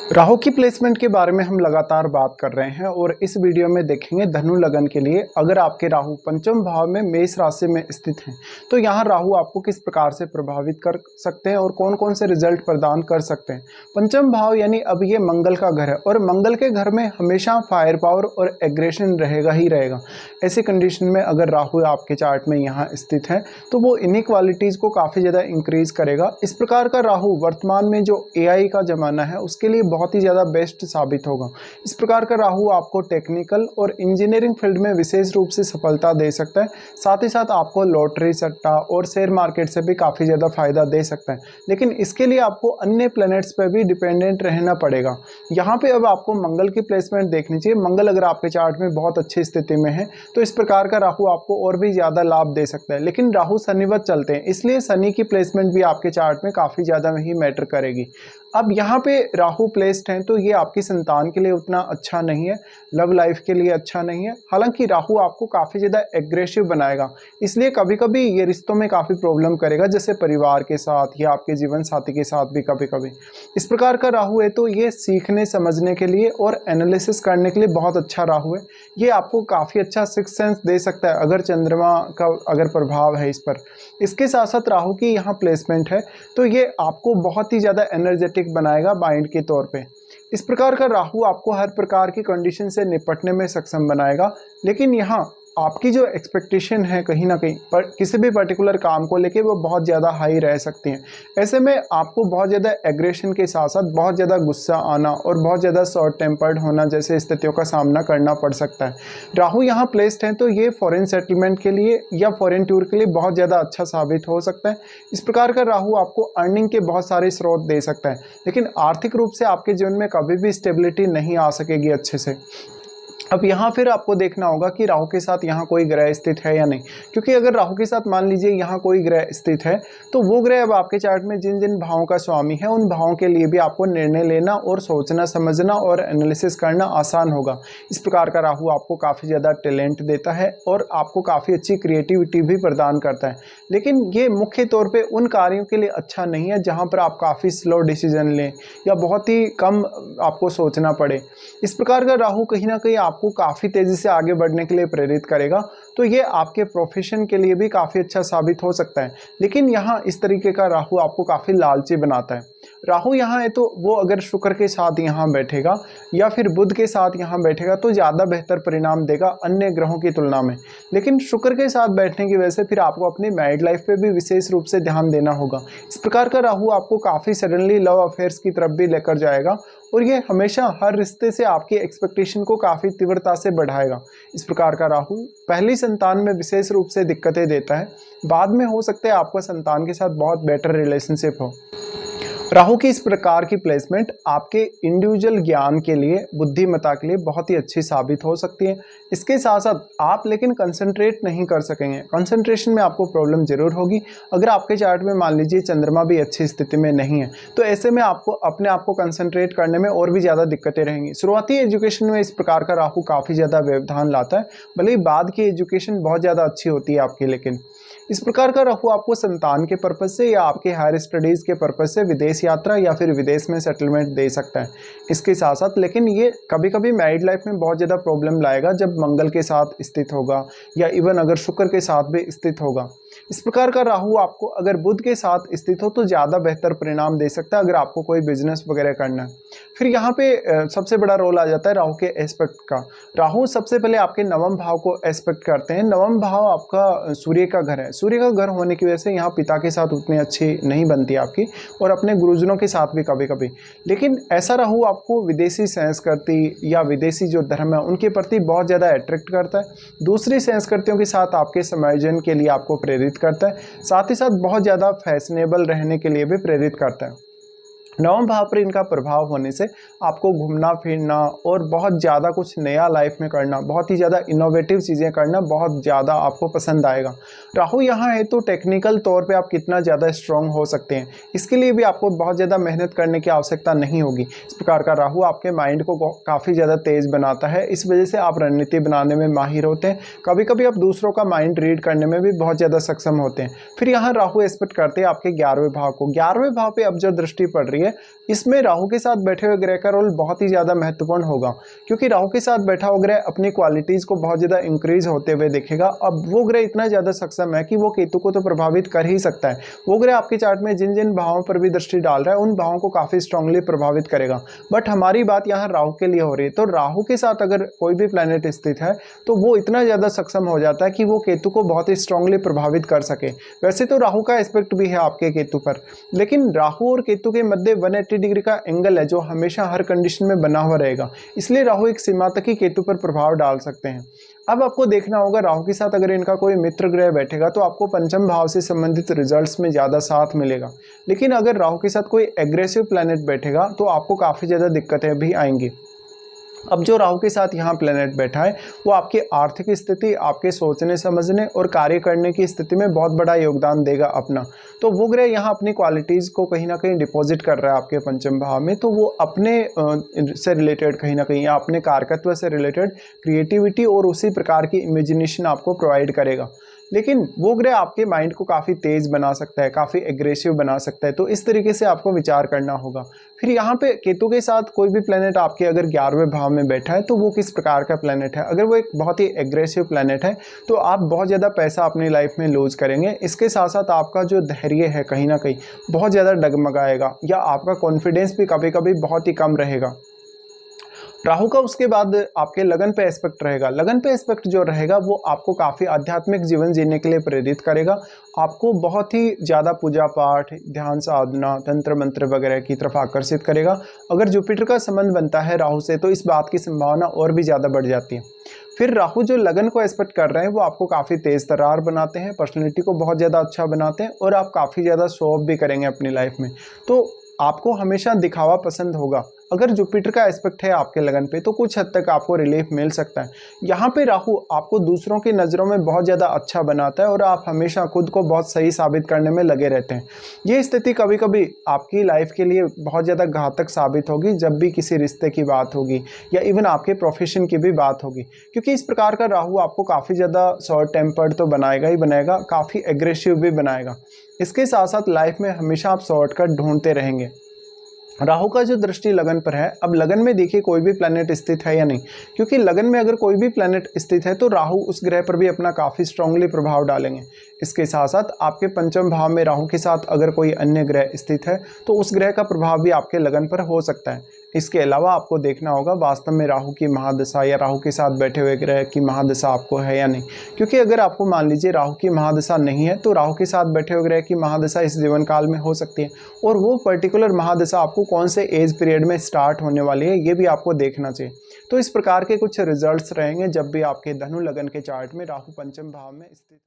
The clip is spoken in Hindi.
राहु की प्लेसमेंट के बारे में हम लगातार बात कर रहे हैं और इस वीडियो में देखेंगे धनु लगन के लिए अगर आपके राहु पंचम भाव में मेष राशि में स्थित हैं तो यहाँ राहु आपको किस प्रकार से प्रभावित कर सकते हैं और कौन कौन से रिजल्ट प्रदान कर सकते हैं। पंचम भाव यानी अब ये मंगल का घर है और मंगल के घर में हमेशा फायर पावर और एग्रेशन रहेगा ही रहेगा। ऐसी कंडीशन में अगर राहु आपके चार्ट में यहाँ स्थित है तो वो इनइक्वालिटीज़ को काफ़ी ज़्यादा इंक्रीज करेगा। इस प्रकार का राहु वर्तमान में जो AI का ज़माना है उसके लिए बहुत ही ज़्यादा बेस्ट साबित होगा। इस प्रकार का राहु आपको टेक्निकल और इंजीनियरिंग फील्ड में विशेष रूप से सफलता दे सकता है। साथ ही साथ आपको लॉटरी सट्टा और शेयर मार्केट से भी काफ़ी ज़्यादा फायदा दे सकता है, लेकिन इसके लिए आपको अन्य प्लैनेट्स पर भी डिपेंडेंट रहना पड़ेगा। यहाँ पे अब आपको मंगल की प्लेसमेंट देखनी चाहिए। मंगल अगर आपके चार्ट में बहुत अच्छी स्थिति में है तो इस प्रकार का राहु आपको और भी ज़्यादा लाभ दे सकता है, लेकिन राहु शनिवत चलते हैं इसलिए शनि की प्लेसमेंट भी आपके चार्ट में काफ़ी ज़्यादा ही मैटर करेगी। अब यहाँ पे राहु प्लेस्ड हैं तो ये आपकी संतान के लिए उतना अच्छा नहीं है, लव लाइफ के लिए अच्छा नहीं है। हालांकि राहु आपको काफ़ी ज़्यादा एग्रेसिव बनाएगा, इसलिए कभी कभी ये रिश्तों में काफ़ी प्रॉब्लम करेगा, जैसे परिवार के साथ या आपके जीवन साथी के साथ भी कभी कभी। इस प्रकार का राहु है तो ये सीखने समझने के लिए और एनालिसिस करने के लिए बहुत अच्छा राहु है। ये आपको काफ़ी अच्छा सिक्स सेंस दे सकता है अगर चंद्रमा का अगर प्रभाव है इस पर। इसके साथ साथ राहु की यहाँ प्लेसमेंट है तो ये आपको बहुत ही ज़्यादा एनर्जेटिक बनाएगा माइंड के तौर पे। इस प्रकार का राहु आपको हर प्रकार की कंडीशन से निपटने में सक्षम बनाएगा, लेकिन यहाँ आपकी जो एक्सपेक्टेशन है कहीं ना कहीं पर किसी भी पर्टिकुलर काम को लेके वो बहुत ज़्यादा हाई रह सकती हैं। ऐसे में आपको बहुत ज़्यादा एग्रेशन के साथ साथ बहुत ज़्यादा गुस्सा आना और बहुत ज़्यादा शॉर्ट टेम्पर्ड होना जैसे स्थितियों का सामना करना पड़ सकता है। राहु यहाँ प्लेस्ड हैं तो ये फॉरेन सेटलमेंट के लिए या फॉरेन टूर के लिए बहुत ज़्यादा अच्छा साबित हो सकता है। इस प्रकार का राहु आपको अर्निंग के बहुत सारे स्रोत दे सकता है, लेकिन आर्थिक रूप से आपके जीवन में कभी भी स्टेबिलिटी नहीं आ सकेगी अच्छे से। अब यहाँ फिर आपको देखना होगा कि राहु के साथ यहाँ कोई ग्रह स्थित है या नहीं, क्योंकि अगर राहु के साथ मान लीजिए यहाँ कोई ग्रह स्थित है तो वो ग्रह अब आपके चार्ट में जिन जिन भावों का स्वामी है उन भावों के लिए भी आपको निर्णय लेना और सोचना समझना और एनालिसिस करना आसान होगा। इस प्रकार का राहु आपको काफ़ी ज़्यादा टैलेंट देता है और आपको काफ़ी अच्छी क्रिएटिविटी भी प्रदान करता है, लेकिन ये मुख्य तौर पर उन कार्यों के लिए अच्छा नहीं है जहाँ पर आप काफ़ी स्लो डिसीजन लें या बहुत ही कम आपको सोचना पड़े। इस प्रकार का राहु कहीं ना कहीं आपको काफ़ी तेज़ी से आगे बढ़ने के लिए प्रेरित करेगा, तो ये आपके प्रोफेशन के लिए भी काफ़ी अच्छा साबित हो सकता है। लेकिन यहाँ इस तरीके का राहु आपको काफ़ी लालची बनाता है। राहु यहाँ है तो वो अगर शुक्र के साथ यहाँ बैठेगा या फिर बुध के साथ यहाँ बैठेगा तो ज़्यादा बेहतर परिणाम देगा अन्य ग्रहों की तुलना में, लेकिन शुक्र के साथ बैठने की वजह से फिर आपको अपनी मैरिड लाइफ पे भी विशेष रूप से ध्यान देना होगा। इस प्रकार का राहु आपको काफ़ी सडनली लव अफेयर्स की तरफ भी लेकर जाएगा और ये हमेशा हर रिश्ते से आपकी एक्सपेक्टेशन को काफ़ी तीव्रता से बढ़ाएगा। इस प्रकार का राहु पहली संतान में विशेष रूप से दिक्कतें देता है, बाद में हो सकता है आपका संतान के साथ बहुत बेटर रिलेशनशिप हो। राहु की इस प्रकार की प्लेसमेंट आपके इंडिविजुअल ज्ञान के लिए, बुद्धिमत्ता के लिए बहुत ही अच्छी साबित हो सकती है। इसके साथ साथ आप लेकिन कंसंट्रेट नहीं कर सकेंगे, कंसंट्रेशन में आपको प्रॉब्लम जरूर होगी। अगर आपके चार्ट में मान लीजिए चंद्रमा भी अच्छी स्थिति में नहीं है तो ऐसे में आपको अपने आप को कंसंट्रेट करने में और भी ज़्यादा दिक्कतें रहेंगी। शुरुआती एजुकेशन में इस प्रकार का राहु काफ़ी ज़्यादा व्यवधान लाता है, भले ही बाद की एजुकेशन बहुत ज़्यादा अच्छी होती है आपकी। लेकिन इस प्रकार का राहु आपको संतान के पर्पज से या आपके हायर स्टडीज़ के पर्पज से विदेश यात्रा या फिर विदेश में सेटलमेंट दे सकता है। इसके साथ साथ लेकिन ये कभी कभी मैरिड लाइफ में बहुत ज़्यादा प्रॉब्लम लाएगा जब मंगल के साथ स्थित होगा या इवन अगर शुक्र के साथ भी स्थित होगा। इस प्रकार का राहु आपको अगर बुध के साथ स्थित हो तो ज़्यादा बेहतर परिणाम दे सकता है अगर आपको कोई बिजनेस वगैरह करना है। फिर यहाँ पे सबसे बड़ा रोल आ जाता है राहु के एस्पेक्ट का। राहु सबसे पहले आपके नवम भाव को एस्पेक्ट करते हैं। नवम भाव आपका सूर्य का घर है। सूर्य का घर होने की वजह से यहाँ पिता के साथ उतनी अच्छी नहीं बनती आपकी और अपने गुरुजनों के साथ भी कभी कभी। लेकिन ऐसा राहु आपको विदेशी संस्कृति या विदेशी जो धर्म है उनके प्रति बहुत ज़्यादा अट्रैक्ट करता है। दूसरी संस्कृतियों के साथ आपके समायोजन के लिए आपको प्रेरित करता है, साथ ही साथ बहुत ज़्यादा फैशनेबल रहने के लिए भी प्रेरित करता है। नवम भाव पर इनका प्रभाव होने से आपको घूमना फिरना और बहुत ज़्यादा कुछ नया लाइफ में करना, बहुत ही ज़्यादा इनोवेटिव चीज़ें करना बहुत ज़्यादा आपको पसंद आएगा। राहु यहाँ है तो टेक्निकल तौर पे आप कितना ज़्यादा स्ट्रॉन्ग हो सकते हैं, इसके लिए भी आपको बहुत ज़्यादा मेहनत करने की आवश्यकता नहीं होगी। इस प्रकार का राहु आपके माइंड को काफ़ी ज़्यादा तेज़ बनाता है, इस वजह से आप रणनीति बनाने में माहिर होते हैं। कभी कभी आप दूसरों का माइंड रीड करने में भी बहुत ज़्यादा सक्षम होते हैं। फिर यहाँ राहु एस्पेक्ट करते हैं आपके 11वें भाव को। 11वें भाव पर अब जो दृष्टि पड़ रही है है, इसमें राहु के साथ बैठे हुए ग्रह का रोल बहुत ही ज़्यादा महत्वपूर्ण होगा, क्योंकि राहु के साथ बैठा हुआ ग्रह अपनी क्वालिटीज़ को बहुत ज़्यादा इंक्रीज होते हुए देखेगा। अब वो ग्रह इतना ज़्यादा सक्षम है कि वो केतु को तो प्रभावित कर ही सकता है। वो ग्रह आपके चार्ट में जिन जिन भावों पर भी दृष्टि डाल रहा है उन भावों को काफ़ी स्ट्रांगली प्रभावित करेगा। बट हमारी बात यहाँ राहु के लिए हो रही है, तो राहु के साथ अगर कोई भी प्लैनेट स्थित है तो वो इतना ज़्यादा सक्षम हो जाता है कि वो केतु को बहुत ही स्ट्रांगली प्रभावित कर सके। वैसे तो राहु का एस्पेक्ट भी है आपके केतु पर, लेकिन राहु और केतु के मध्य 180 डिग्री का एंगल है जो हमेशा हर कंडीशन में बना हुआ रहेगा, इसलिए राहु एक सीमा तक ही केतु पर प्रभाव डाल सकते हैं। अब आपको देखना होगा राहु के साथ अगर इनका कोई मित्र ग्रह बैठेगा तो आपको पंचम भाव से संबंधित रिजल्ट्स में ज़्यादा साथ मिलेगा, लेकिन अगर राहु के साथ कोई एग्रेसिव प्लैनेट बैठेगा तो आपको काफ़ी ज़्यादा दिक्कतें भी आएंगी। अब जो राहु के साथ यहाँ प्लैनेट बैठा है वो आपकी आर्थिक स्थिति, आपके सोचने समझने और कार्य करने की स्थिति में बहुत बड़ा योगदान देगा अपना। तो वो ग्रह यहाँ अपनी क्वालिटीज़ को कहीं ना कहीं डिपॉजिट कर रहा है आपके पंचम भाव में, तो वो अपने से रिलेटेड कहीं ना कहीं या अपने कारकत्व से रिलेटेड क्रिएटिविटी और उसी प्रकार की इमेजिनेशन आपको प्रोवाइड करेगा। लेकिन वो ग्रह आपके माइंड को काफ़ी तेज़ बना सकता है, काफ़ी एग्रेसिव बना सकता है, तो इस तरीके से आपको विचार करना होगा। फिर यहाँ पे केतु के साथ कोई भी प्लैनेट आपके अगर 11वें भाव में बैठा है तो वो किस प्रकार का प्लैनेट है। अगर वो एक बहुत ही एग्रेसिव प्लैनेट है तो आप बहुत ज़्यादा पैसा अपनी लाइफ में लूज करेंगे। इसके साथ साथ आपका जो धैर्य है कहीं ना कहीं बहुत ज़्यादा डगमगाएगा या आपका कॉन्फिडेंस भी कभी कभी बहुत ही कम रहेगा। राहु का उसके बाद आपके लगन पे एस्पेक्ट रहेगा। लगन पे एस्पेक्ट जो रहेगा वो आपको काफ़ी आध्यात्मिक जीवन जीने के लिए प्रेरित करेगा, आपको बहुत ही ज़्यादा पूजा पाठ, ध्यान साधना, तंत्र मंत्र वगैरह की तरफ आकर्षित करेगा। अगर जुपिटर का संबंध बनता है राहु से तो इस बात की संभावना और भी ज़्यादा बढ़ जाती है। फिर राहु जो लगन को एस्पेक्ट कर रहे हैं वो आपको काफ़ी तेज़ तर्रार बनाते हैं, पर्सनैलिटी को बहुत ज़्यादा अच्छा बनाते हैं और आप काफ़ी ज़्यादा शो ऑफ भी करेंगे अपनी लाइफ में। तो आपको हमेशा दिखावा पसंद होगा। अगर जुपिटर का एस्पेक्ट है आपके लगन पे तो कुछ हद तक आपको रिलीफ मिल सकता है। यहाँ पे राहु आपको दूसरों की नज़रों में बहुत ज़्यादा अच्छा बनाता है और आप हमेशा खुद को बहुत सही साबित करने में लगे रहते हैं। ये स्थिति कभी कभी आपकी लाइफ के लिए बहुत ज़्यादा घातक साबित होगी जब भी किसी रिश्ते की बात होगी या इवन आपके प्रोफेशन की भी बात होगी, क्योंकि इस प्रकार का राहु आपको काफ़ी ज़्यादा शॉर्ट टेम्पर्ड तो बनाएगा ही बनाएगा, काफ़ी एग्रेसिव भी बनाएगा। इसके साथ साथ लाइफ में हमेशा आप शॉर्टकट ढूंढते रहेंगे। राहु का जो दृष्टि लगन पर है, अब लगन में देखिए कोई भी प्लैनेट स्थित है या नहीं, क्योंकि लगन में अगर कोई भी प्लैनेट स्थित है तो राहु उस ग्रह पर भी अपना काफ़ी स्ट्रांगली प्रभाव डालेंगे। इसके साथ साथ आपके पंचम भाव में राहु के साथ अगर कोई अन्य ग्रह स्थित है तो उस ग्रह का प्रभाव भी आपके लगन पर हो सकता है। इसके अलावा आपको देखना होगा वास्तव में राहु की महादशा या राहु के साथ बैठे हुए ग्रह की महादशा आपको है या नहीं, क्योंकि अगर आपको मान लीजिए राहु की महादशा नहीं है तो राहु के साथ बैठे हुए ग्रह की महादशा इस जीवन काल में हो सकती है, और वो पर्टिकुलर महादशा आपको कौन से एज पीरियड में स्टार्ट होने वाली है ये भी आपको देखना चाहिए। तो इस प्रकार के कुछ रिजल्ट्स रहेंगे जब भी आपके धनु लगन के चार्ट में राहु पंचम भाव में स्थित